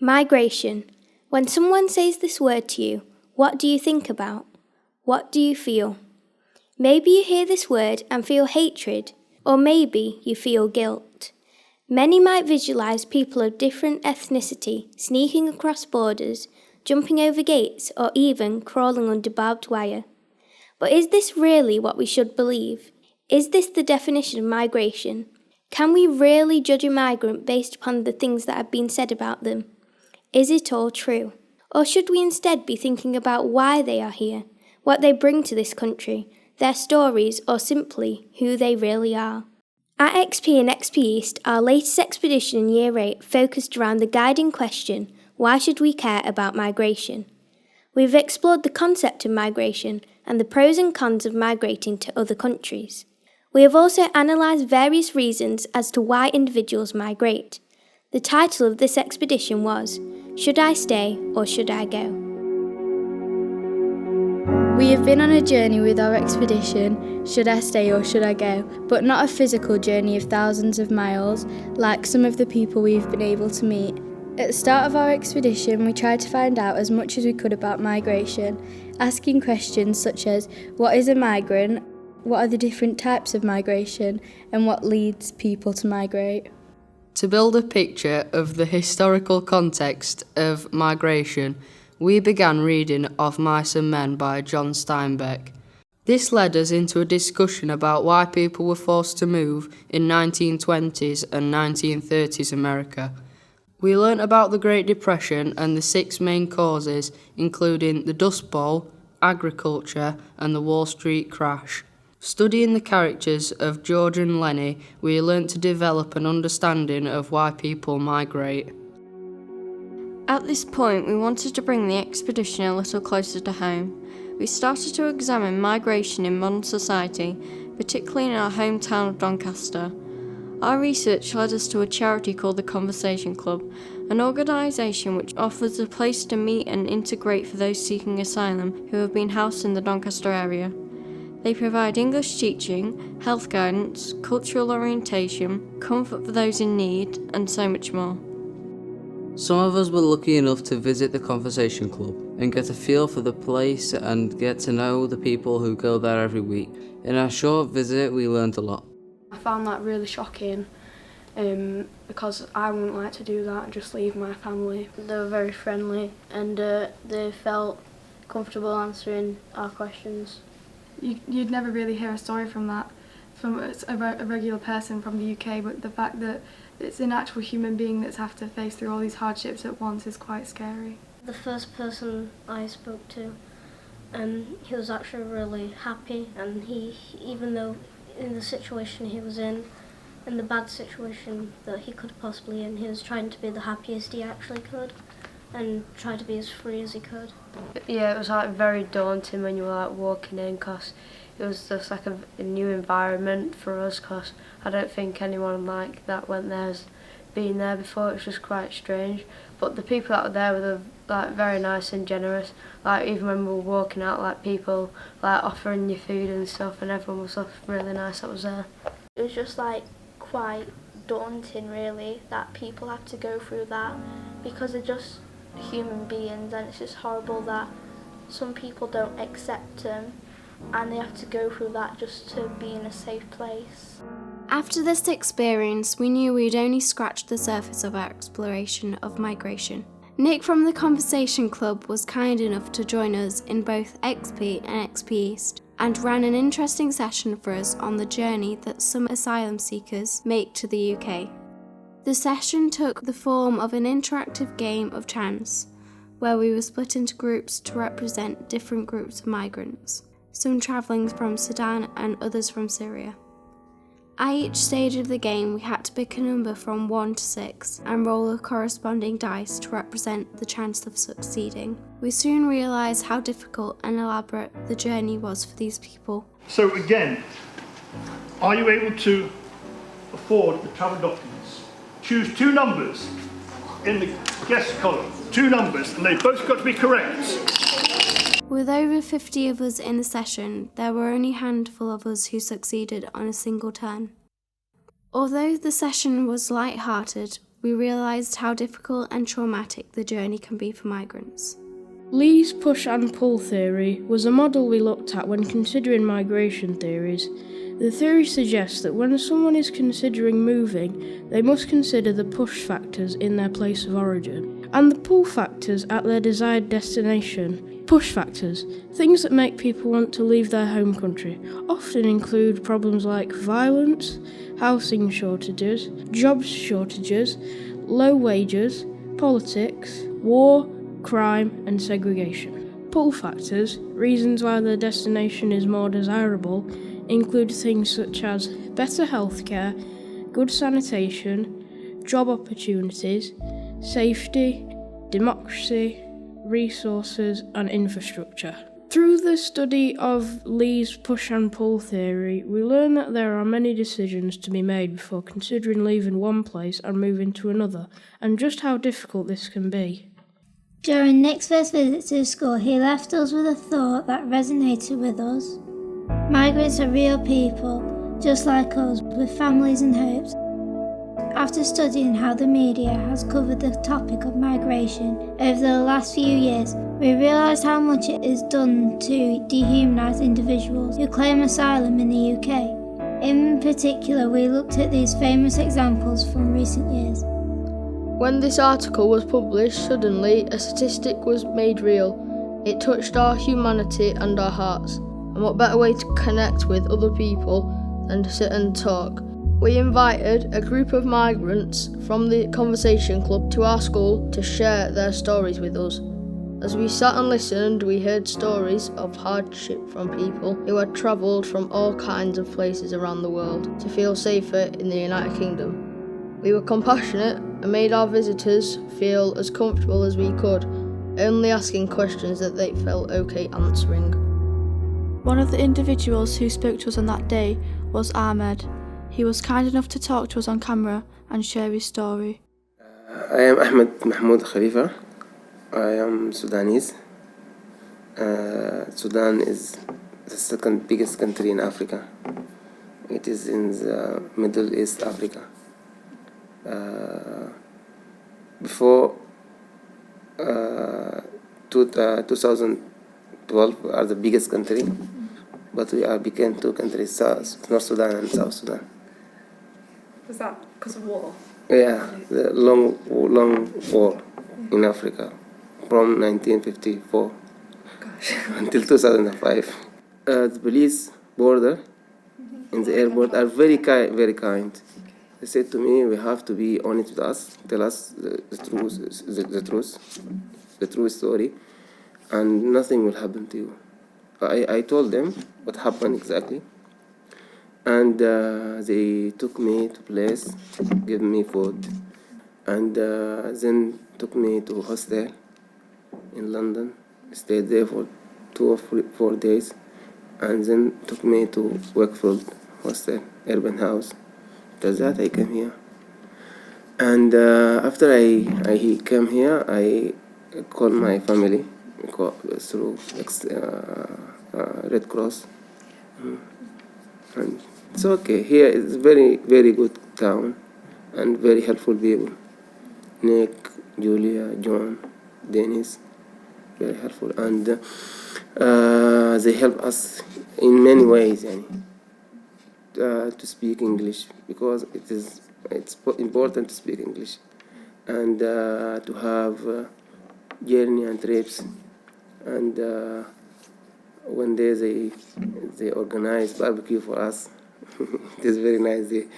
Migration. When someone says this word to you, what do you think about? What do you feel? Maybe you hear this word and feel hatred, or maybe you feel guilt. Many might visualize people of different ethnicity sneaking across borders, jumping over gates, or even crawling under barbed wire. But is this really what we should believe? Is this the definition of migration? Can we really judge a migrant based upon the things that have been said about them? Is it all true? Or should we instead be thinking about why they are here, what they bring to this country, their stories, or simply who they really are? At XP and XP East, our latest expedition in Year 8 focused around the guiding question, why should we care about migration? We've explored the concept of migration and the pros and cons of migrating to other countries. We have also analysed various reasons as to why individuals migrate. The title of this expedition was, Should I Stay or Should I Go? We have been on a journey with our expedition, Should I Stay or Should I Go? But not a physical journey of thousands of miles, like some of the people we've been able to meet. At the start of our expedition, we tried to find out as much as we could about migration, asking questions such as, what is a migrant? What are the different types of migration? And what leads people to migrate? To build a picture of the historical context of migration, we began reading Of Mice and Men by John Steinbeck. This led us into a discussion about why people were forced to move in 1920s and 1930s America. We learnt about the Great Depression and the 6 main causes, including the Dust Bowl, agriculture, and the Wall Street crash. Studying the characters of George and Lenny, we learnt to develop an understanding of why people migrate. At this point, we wanted to bring the expedition a little closer to home. We started to examine migration in modern society, particularly in our hometown of Doncaster. Our research led us to a charity called the Conversation Club, an organisation which offers a place to meet and integrate for those seeking asylum who have been housed in the Doncaster area. They provide English teaching, health guidance, cultural orientation, comfort for those in need, and so much more. Some of us were lucky enough to visit the Conversation Club and get a feel for the place and get to know the people who go there every week. In our short visit, we learned a lot. I found that really shocking because I wouldn't like to do that and just leave my family. They were very friendly and they felt comfortable answering our questions. You'd never really hear a story from a regular person from the UK, but the fact that it's an actual human being that's have to face through all these hardships at once is quite scary. The first person I spoke to, he was actually really happy, and he, even though in the situation he was in the bad situation that he could possibly in, he was trying to be the happiest he actually could and try to be as free as he could. Yeah, it was like very daunting when you were like walking in, because it was just like a new environment for us, because I don't think anyone like that went there has been there before. It was just quite strange, but the people that were there were like very nice and generous. Like even when we were walking out, like people like offering you food and stuff, and everyone was really nice that was there. It was just like quite daunting really that people have to go through that, because they're just human beings, and it's just horrible that some people don't accept them and they have to go through that just to be in a safe place. After this experience, we knew we'd only scratched the surface of our exploration of migration. Nick from the Conversation Club was kind enough to join us in both XP and XP East and ran an interesting session for us on the journey that some asylum seekers make to the UK. The session took the form of an interactive game of chance, where we were split into groups to represent different groups of migrants, some travelling from Sudan and others from Syria. At each stage of the game, we had to pick a number from 1 to 6 and roll a corresponding dice to represent the chance of succeeding. We soon realised how difficult and elaborate the journey was for these people. So again, are you able to afford the travel documents? Choose 2 numbers in the guess column, 2 numbers, and they've both got to be correct. With over 50 of us in the session, there were only a handful of us who succeeded on a single turn. Although the session was light-hearted, we realised how difficult and traumatic the journey can be for migrants. Lee's push and pull theory was a model we looked at when considering migration theories. The theory suggests that when someone is considering moving, they must consider the push factors in their place of origin and the pull factors at their desired destination. Push factors, things that make people want to leave their home country, often include problems like violence, housing shortages, jobs shortages, low wages, politics, war, crime and segregation. Pull factors, reasons why their destination is more desirable, include things such as better healthcare, good sanitation, job opportunities, safety, democracy, resources and infrastructure. Through the study of Lee's push and pull theory, we learn that there are many decisions to be made before considering leaving one place and moving to another, and just how difficult this can be. During Nick's first visit to school, he left us with a thought that resonated with us. Migrants are real people, just like us, with families and hopes. After studying how the media has covered the topic of migration over the last few years, we realised how much it is done to dehumanise individuals who claim asylum in the UK. In particular, we looked at these famous examples from recent years. When this article was published, suddenly a statistic was made real. It touched our humanity and our hearts. And what better way to connect with other people than to sit and talk? We invited a group of migrants from the Conversation Club to our school to share their stories with us. As we sat and listened, we heard stories of hardship from people who had travelled from all kinds of places around the world to feel safer in the United Kingdom. We were compassionate and made our visitors feel as comfortable as we could, only asking questions that they felt okay answering. One of the individuals who spoke to us on that day was Ahmed. He was kind enough to talk to us on camera and share his story. I am Ahmed Mahmoud Khalifa. I am Sudanese. Sudan is the second biggest country in Africa. It is in the Middle East Africa. Before 2012, we are the biggest country, but we became two countries, North Sudan and South Sudan. Was that because of war? Yeah, the long war in Africa from 1954 until 2005. The police border in the airport are very kind. They said to me, we have to be honest with us, tell us the true story, and nothing will happen to you. I told them what happened exactly, and they took me to place, gave me food, and then took me to a hostel in London. Stayed there for 2 or 4 days, and then took me to Wakefield Hostel, Urban House. After that, I came here, and after I came here, I called my family through Red Cross, and it's okay. Here is very, very good town, and very helpful people. Nick, Julia, John, Dennis, very helpful, and they help us in many ways, to speak English, because it's important to speak English, and to have journey and trips, and one day they organize barbecue for us. It is very nice day,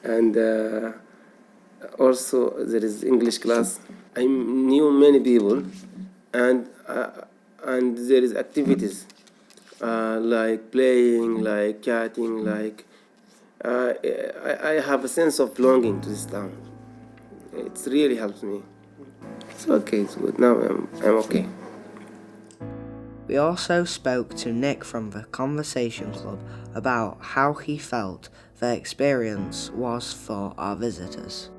and also there is English class. I knew many people, and there is activities like playing, like chatting, like I have a sense of belonging to this town. It really helps me. It's okay, it's good. Now I'm okay. We also spoke to Nick from the Conversation Club about how he felt the experience was for our visitors.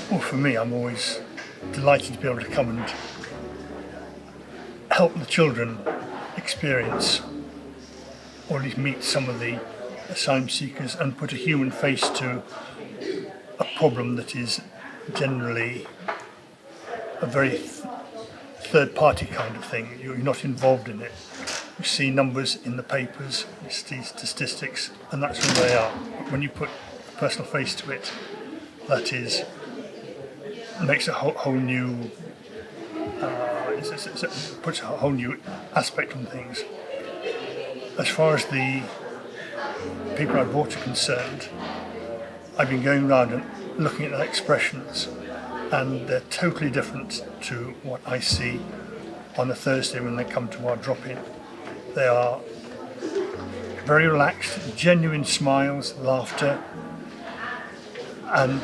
Well, for me, I'm always delighted to be able to come and help the children experience, or at least meet some of the asylum seekers, and put a human face to a problem that is generally a very third-party kind of thing. You're not involved in it. You see numbers in the papers, you see statistics, and that's who they are. But when you put a personal face to it, that is, makes a whole new, puts a whole new aspect on things. As far as the people I brought are concerned, I've been going around and looking at their expressions, and they're totally different to what I see on a Thursday when they come to our drop-in. They are very relaxed, genuine smiles, laughter, and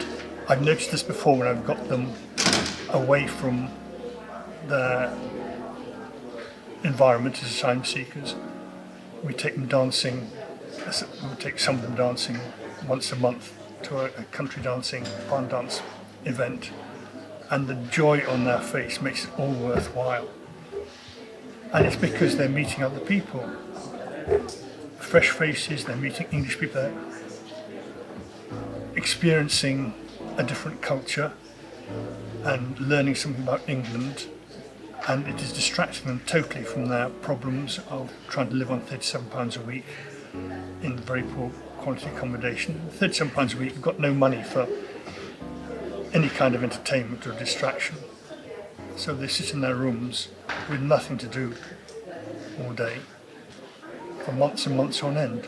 I've noticed this before when I've got them away from their environment as asylum seekers. We take them dancing, we take some of them dancing once a month to a country dancing, barn dance event, and the joy on their face makes it all worthwhile. And it's because they're meeting other people, fresh faces, they're meeting English people, they're experiencing a different culture and learning something about England, and it is distracting them totally from their problems of trying to live on £37 a week in very poor quality accommodation. £37 a week, you've got no money for any kind of entertainment or distraction. So they sit in their rooms with nothing to do all day for months and months on end.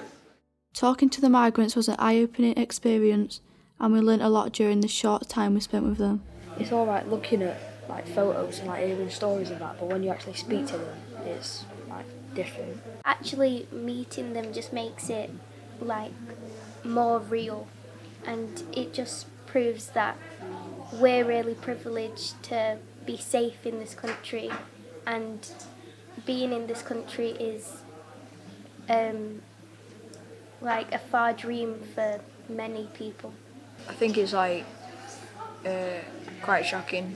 Talking to the migrants was an eye-opening experience, and we learnt a lot during the short time we spent with them. It's all right looking at like photos and like hearing stories of that, but when you actually speak to them, it's like different. Actually meeting them just makes it like more real, and it just proves that we're really privileged to be safe in this country, and being in this country is like a far dream for many people. I think it's like quite shocking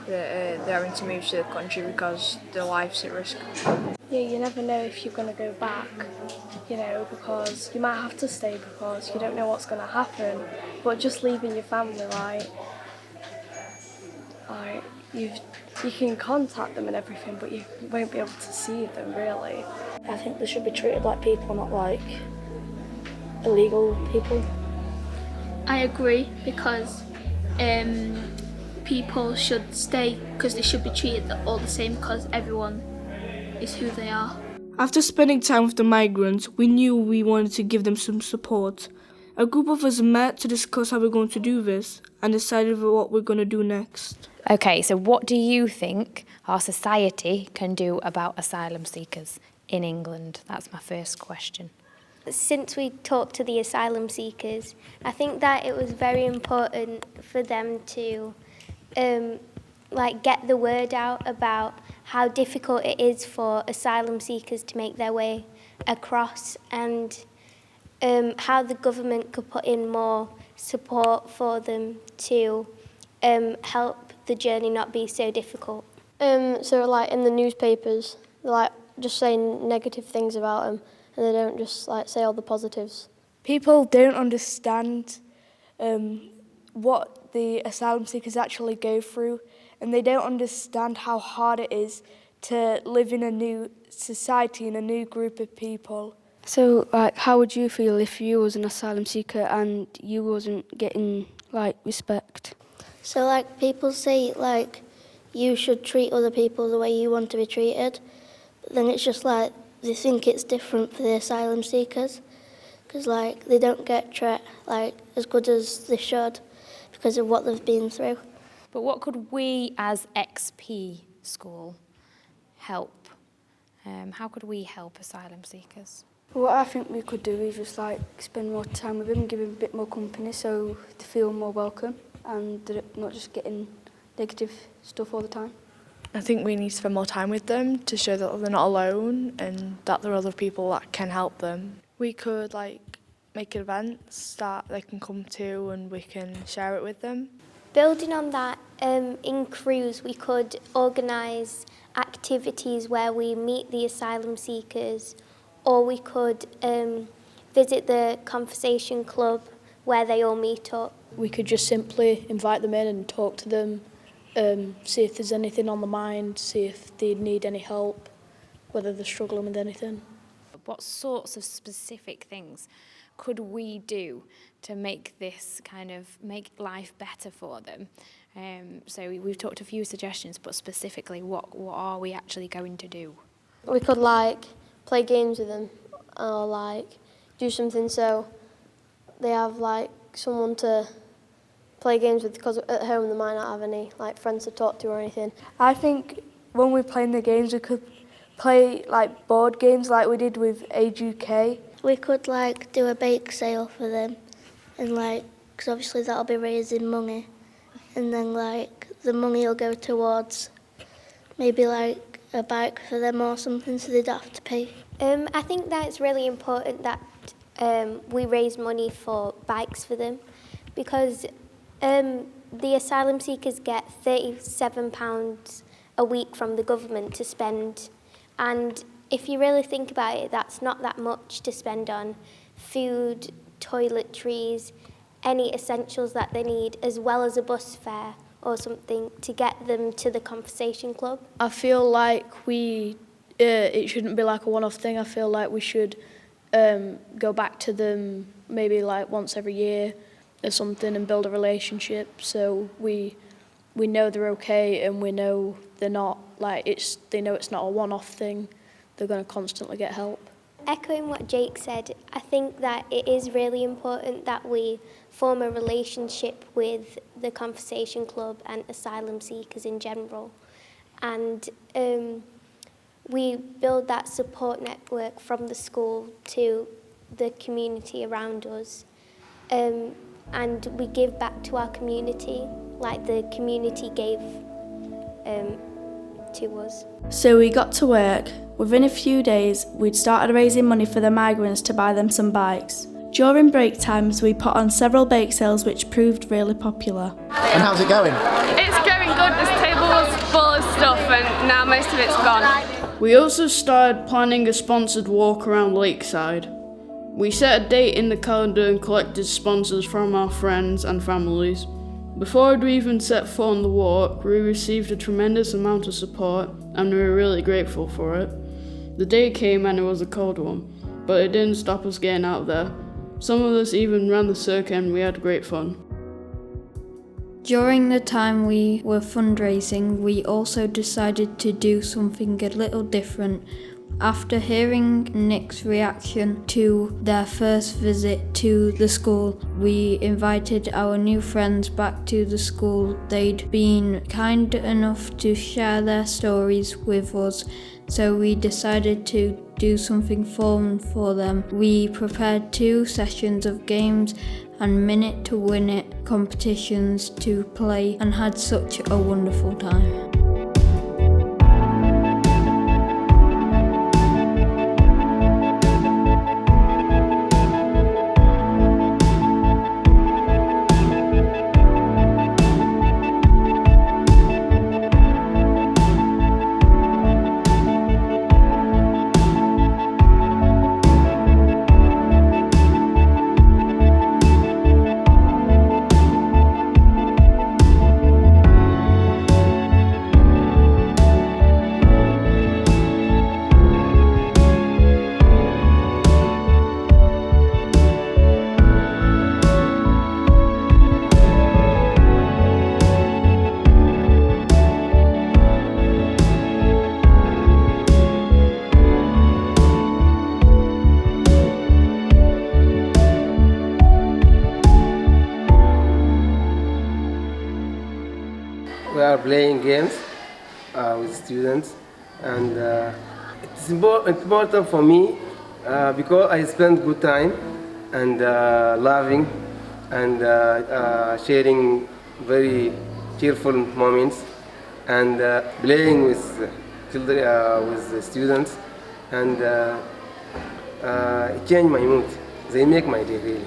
that they're having to move to the country because their life's at risk. Yeah, you never know if you're going to go back, you know, because you might have to stay because you don't know what's going to happen. But just leaving your family, like you can contact them and everything, but you won't be able to see them really. I think they should be treated like people, not like illegal people. I agree, because people should stay because they should be treated all the same because everyone is who they are. After spending time with the migrants, we knew we wanted to give them some support. A group of us met to discuss how we're going to do this and decided what we're going to do next. Okay, so what do you think our society can do about asylum seekers in England? That's my first question. Since we talked to the asylum seekers, I think that it was very important for them to get the word out about how difficult it is for asylum seekers to make their way across, and how the government could put in more support for them to help the journey not be so difficult. So like in the newspapers, they're like just saying negative things about them, and they don't just like say all the positives. People don't understand what the asylum seekers actually go through, and they don't understand how hard it is to live in a new society, in a new group of people. So, like, how would you feel if you was an asylum seeker and you wasn't getting, like, respect? So, like, people say, like, you should treat other people the way you want to be treated, but then it's just, like, they think it's different for the asylum seekers, because, like, they don't get treated, like, as good as they should because of what they've been through. But what could we as XP school help? How could we help asylum seekers? What I think we could do is just like spend more time with them, give them a bit more company so they feel more welcome and they're not just getting negative stuff all the time. I think we need to spend more time with them to show that they're not alone and that there are other people that can help them. We could make events that they can come to and we can share it with them. Building on that, in Crews we could organise activities where we meet the asylum seekers, or we could visit the conversation club where they all meet up. We could just simply invite them in and talk to them, see if there's anything on the mind, see if they need any help, whether they're struggling with anything. What sorts of specific things could we do to make this make life better for them? So we've talked a few suggestions, but specifically, what are we actually going to do? We could play games with them, or do something so they have someone to play games with, because at home they might not have any friends to talk to or anything. I think when we're playing the games, we could play board games like we did with Age UK. We could do a bake sale for them, and because obviously that'll be raising money, and then the money will go towards maybe a bike for them or something, so they don't have to pay. I think that it's really important that we raise money for bikes for them, because the asylum seekers get £37 a week from the government to spend, and if you really think about it, that's not that much to spend on food, toiletries, any essentials that they need, as well as a bus fare or something to get them to the conversation club. I feel like it shouldn't be a one-off thing. I feel like we should go back to them maybe once every year or something and build a relationship, so we know they're okay and we know they're not they know it's not a one-off thing. They're going to constantly get help. Echoing what Jake said, I think that it is really important that we form a relationship with the conversation club and asylum seekers in general, and we build that support network from the school to the community around us, and we give back to our community like the community gave to us. So we got to work. Within a few days, we'd started raising money for the migrants to buy them some bikes. During break times, we put on several bake sales which proved really popular. And how's it going? It's going good. This table was full of stuff and now most of it's gone. We also started planning a sponsored walk around Lakeside. We set a date in the calendar and collected sponsors from our friends and families. Before we even set foot on the walk, we received a tremendous amount of support and we were really grateful for it. The day came and it was a cold one, but it didn't stop us getting out there. Some of us even ran the circuit and we had great fun. During the time we were fundraising, we also decided to do something a little different. After hearing Nick's reaction to their first visit to the school, we invited our new friends back to the school. They'd been kind enough to share their stories with us, so we decided to do something fun for them. We prepared 2 sessions of games and minute to win it competitions to play and had such a wonderful time. We are playing games with students, and it's important for me because I spend good time and laughing and sharing very cheerful moments and playing with children, with the students, and it change my mood. They make my day really.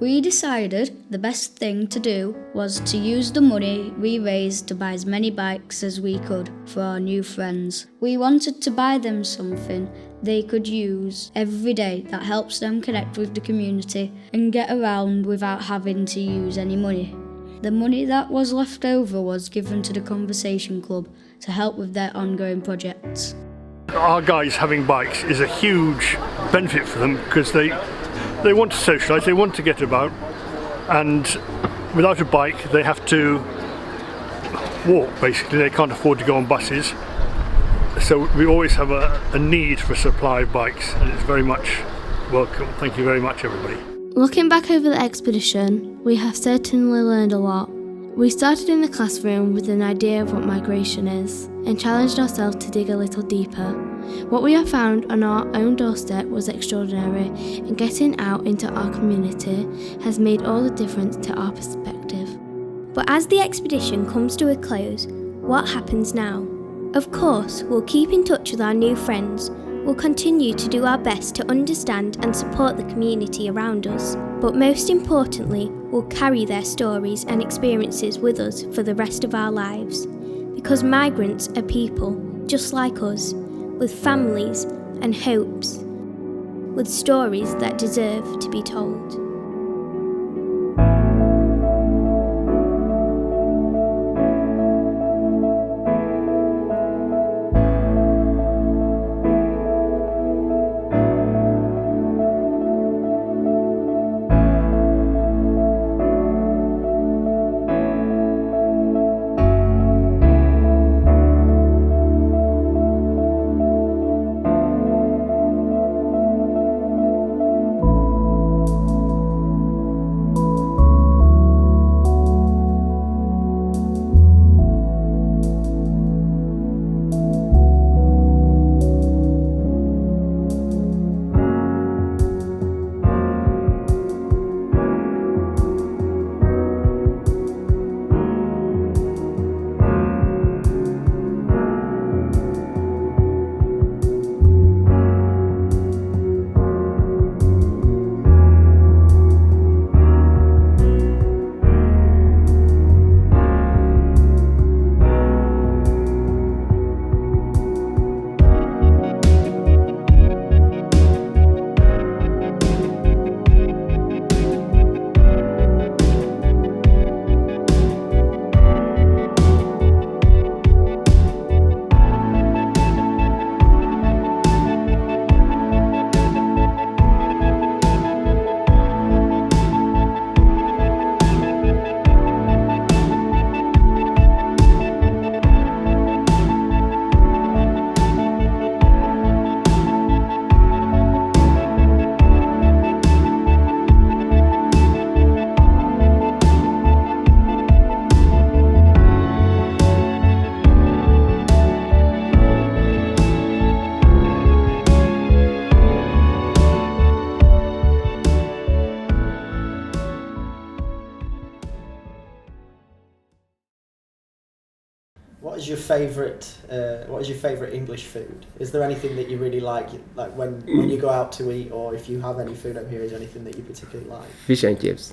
We decided the best thing to do was to use the money we raised to buy as many bikes as we could for our new friends. We wanted to buy them something they could use every day that helps them connect with the community and get around without having to use any money. The money that was left over was given to the Conversation Club to help with their ongoing projects. Our guys having bikes is a huge benefit for them because they want to socialise, they want to get about, and without a bike they have to walk basically, they can't afford to go on buses. So we always have a need for a supply of bikes, and it's very much welcome. Thank you very much everybody. Looking back over the expedition, we have certainly learned a lot. We started in the classroom with an idea of what migration is and challenged ourselves to dig a little deeper. What we have found on our own doorstep was extraordinary, and getting out into our community has made all the difference to our perspective. But as the expedition comes to a close, what happens now? Of course, we'll keep in touch with our new friends. We'll continue to do our best to understand and support the community around us. But most importantly, we'll carry their stories and experiences with us for the rest of our lives. Because migrants are people just like us, with families and hopes, with stories that deserve to be told. What is your favourite English food? Is there anything that you really like when you go out to eat, or if you have any food over here, is there anything that you particularly like? Fish and chips.